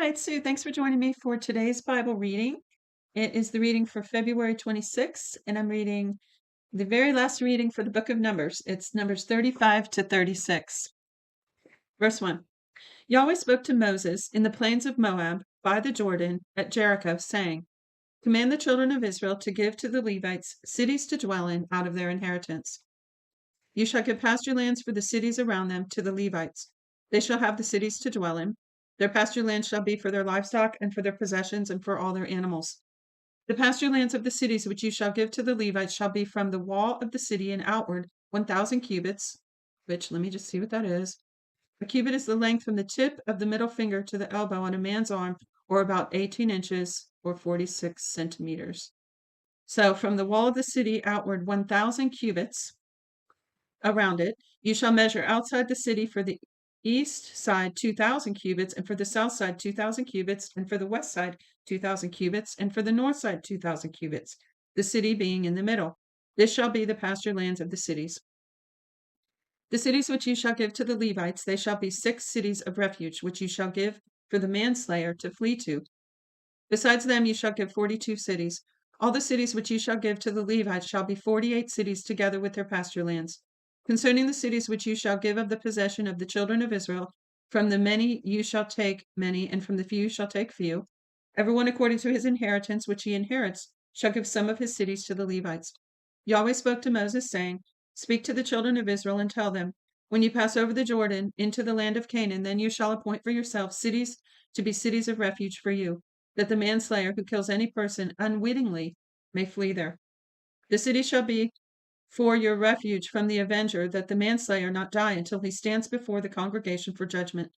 Hi, it's Sue. Thanks for joining me for today's Bible reading. It is the reading for February 26th, and I'm reading the very last reading for the book of Numbers. It's Numbers 35 to 36. Verse 1. Yahweh spoke to Moses in the plains of Moab by the Jordan at Jericho, saying, Command the children of Israel to give to the Levites cities to dwell in out of their inheritance. You shall give pasture lands for the cities around them to the Levites. They shall have the cities to dwell in. Their pasture lands shall be for their livestock and for their possessions and for all their animals. The pasture lands of the cities which you shall give to the Levites shall be from the wall of the city and outward 1,000 cubits, which, let me just see what that is. A cubit is the length from the tip of the middle finger to the elbow on a man's arm, or about 18 inches or 46 centimeters. So from the wall of the city outward 1,000 cubits around it. You shall measure outside the city for the east side 2,000 cubits, and for the south side 2,000 cubits, and for the west side 2,000 cubits, and for the north side 2,000 cubits, the city being in the middle. This shall be the pasture lands of the cities. The cities which you shall give to the Levites, they shall be 6 cities of refuge, which you shall give for the manslayer to flee to. Besides them you shall give 42 cities. All the cities which you shall give to the Levites shall be 48 cities together with their pasture lands. Concerning the cities which you shall give of the possession of the children of Israel, from the many you shall take many, and from the few you shall take few. Everyone according to his inheritance which he inherits shall give some of his cities to the Levites. Yahweh spoke to Moses, saying, Speak to the children of Israel and tell them, When you pass over the Jordan into the land of Canaan, then you shall appoint for yourselves cities to be cities of refuge for you, that the manslayer who kills any person unwittingly may flee there. The city shall be for your refuge from the avenger, that the manslayer not die until he stands before the congregation for judgment.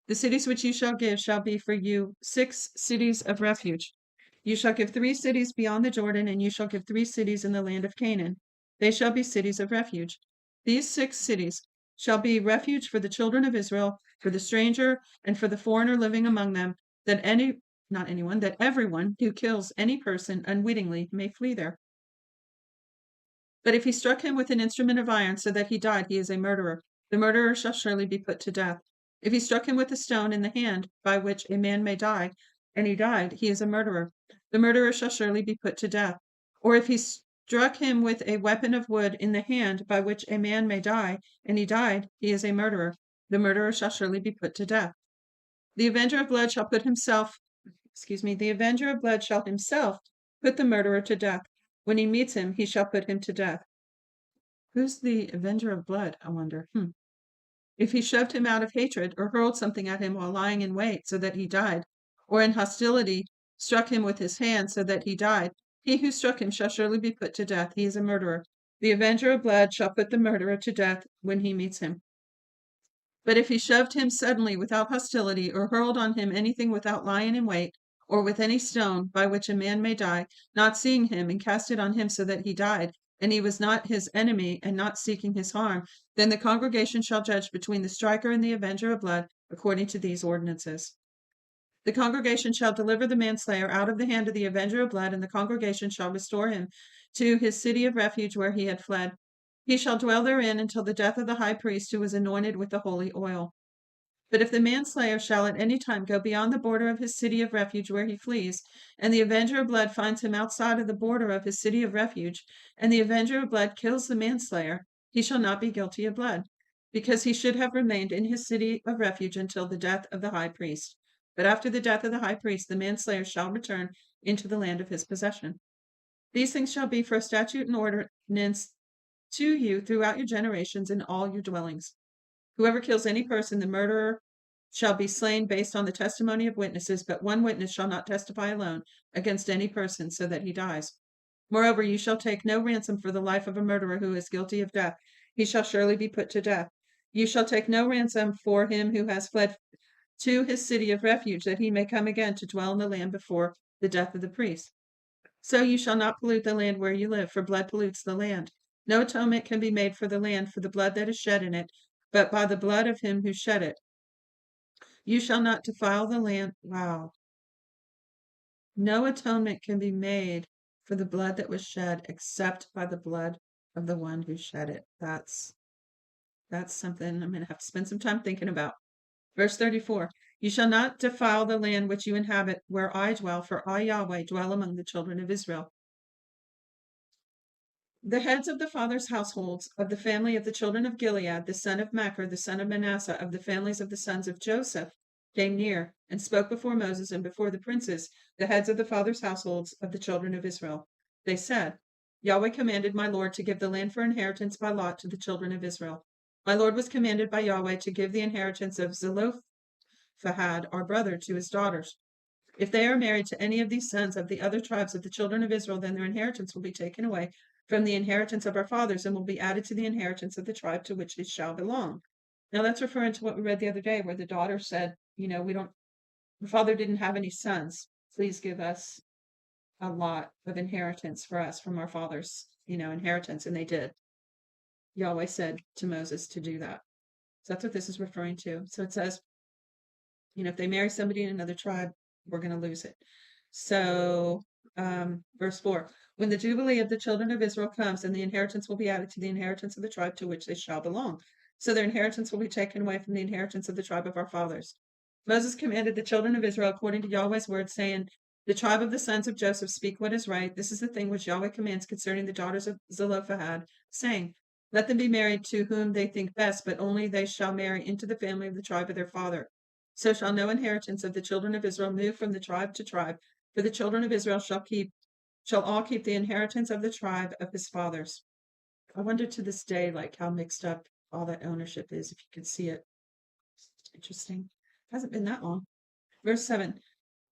The cities which you shall give shall be for you 6 cities of refuge. You shall give 3 cities beyond the Jordan, and you shall give 3 cities in the land of Canaan. They shall be cities of refuge. These 6 cities shall be refuge for the children of Israel, for the stranger, and for the foreigner living among them, that that everyone who kills any person unwittingly may flee there. But if he struck him with an instrument of iron so that he died, he is a murderer. The murderer shall surely be put to death. If he struck him with a stone in the hand by which a man may die, and he died, he is a murderer. The murderer shall surely be put to death. Or if he struck him with a weapon of wood in the hand by which a man may die, and he died, he is a murderer. The murderer shall surely be put to death. The avenger of blood shall the avenger of blood shall himself put the murderer to death. When he meets him, he shall put him to death. Who's the avenger of blood, I wonder? If he shoved him out of hatred, or hurled something at him while lying in wait so that he died, or in hostility struck him with his hand so that he died, he who struck him shall surely be put to death. He is a murderer. The avenger of blood shall put the murderer to death when he meets him. But if he shoved him suddenly without hostility, or hurled on him anything without lying in wait, or with any stone by which a man may die, not seeing him, and cast it on him so that he died, and he was not his enemy, and not seeking his harm, then the congregation shall judge between the striker and the avenger of blood, according to these ordinances. The congregation shall deliver the manslayer out of the hand of the avenger of blood, and the congregation shall restore him to his city of refuge where he had fled. He shall dwell therein until the death of the high priest who was anointed with the holy oil. But if the manslayer shall at any time go beyond the border of his city of refuge where he flees, and the avenger of blood finds him outside of the border of his city of refuge, and the avenger of blood kills the manslayer, he shall not be guilty of blood, because he should have remained in his city of refuge until the death of the high priest. But after the death of the high priest, the manslayer shall return into the land of his possession. These things shall be for a statute and ordinance to you throughout your generations in all your dwellings. Whoever kills any person, the murderer shall be slain based on the testimony of witnesses, but one witness shall not testify alone against any person so that he dies. Moreover, you shall take no ransom for the life of a murderer who is guilty of death. He shall surely be put to death. You shall take no ransom for him who has fled to his city of refuge, that he may come again to dwell in the land before the death of the priest. So you shall not pollute the land where you live, for blood pollutes the land. No atonement can be made for the land for the blood that is shed in it, but by the blood of him who shed it. You shall not defile the land. Wow. No atonement can be made for the blood that was shed except by the blood of the one who shed it. That's something I'm going to have to spend some time thinking about. Verse 34. You shall not defile the land which you inhabit, where I dwell, for I, Yahweh, dwell among the children of Israel. The heads of the fathers' households of the family of the children of Gilead, the son of Machir, the son of Manasseh, of the families of the sons of Joseph, came near and spoke before Moses and before the princes, the heads of the fathers' households of the children of Israel. They said, Yahweh commanded my Lord to give the land for inheritance by lot to the children of Israel. My Lord was commanded by Yahweh to give the inheritance of Zelophehad, our brother, to his daughters. If they are married to any of these sons of the other tribes of the children of Israel, then their inheritance will be taken away from the inheritance of our fathers and will be added to the inheritance of the tribe to which they shall belong. Now that's referring to what we read the other day, where the daughter said, the father didn't have any sons. Please give us a lot of inheritance for us from our father's, inheritance. And they did. Yahweh said to Moses to do that. So that's what this is referring to. So it says, if they marry somebody in another tribe, we're going to lose it. So, verse 4, when the Jubilee of the children of Israel comes, and the inheritance will be added to the inheritance of the tribe to which they shall belong. So their inheritance will be taken away from the inheritance of the tribe of our fathers. Moses commanded the children of Israel according to Yahweh's word, saying, the tribe of the sons of Joseph speak what is right. This is the thing which Yahweh commands concerning the daughters of Zelophehad, saying, let them be married to whom they think best, but only they shall marry into the family of the tribe of their father. So shall no inheritance of the children of Israel move from the tribe to tribe, for the children of Israel shall all keep the inheritance of the tribe of his fathers. I wonder to this day, how mixed up all that ownership is, if you could see it. Interesting. It hasn't been that long. Verse 7.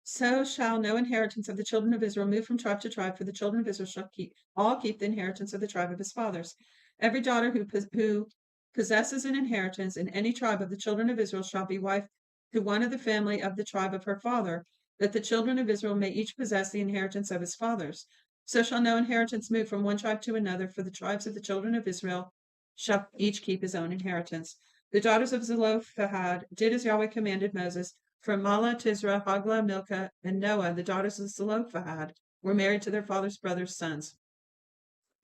So shall no inheritance of the children of Israel move from tribe to tribe, for the children of Israel shall keep the inheritance of the tribe of his fathers. Every daughter who possesses an inheritance in any tribe of the children of Israel shall be wife to one of the family of the tribe of her father, that the children of Israel may each possess the inheritance of his fathers. So shall no inheritance move from one tribe to another, for the tribes of the children of Israel shall each keep his own inheritance. The daughters of Zelophehad did as Yahweh commanded Moses. From Mahlah, Tisra, Hoglah, Milcah, and Noah, the daughters of Zelophehad, were married to their father's brothers' sons.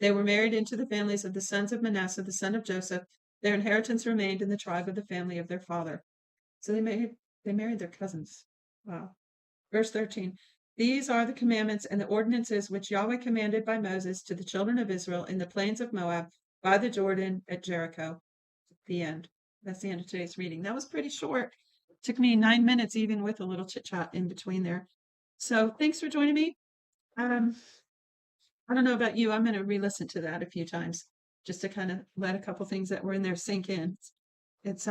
They were married into the families of the sons of Manasseh, the son of Joseph. Their inheritance remained in the tribe of the family of their father. So they married their cousins. Wow. Verse 13. These are the commandments and the ordinances which Yahweh commanded by Moses to the children of Israel in the plains of Moab by the Jordan at Jericho. The end. That's the end of today's reading. That was pretty short. It took me 9 minutes, even with a little chit chat in between there. So thanks for joining me. I don't know about you. I'm going to re-listen to that a few times just to kind of let a couple things that were in there sink in. It's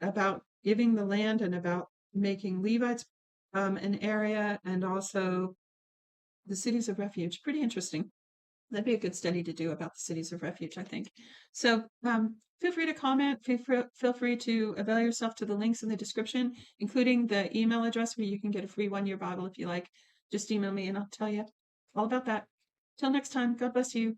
about giving the land and about making Levites an area, and also the cities of refuge. Pretty interesting. That'd be a good study to do about the cities of refuge, I think. So feel free to comment. Feel free to avail yourself to the links in the description, including the email address where you can get a free 1-year Bible if you like. Just email me and I'll tell you all about that. Till next time, God bless you.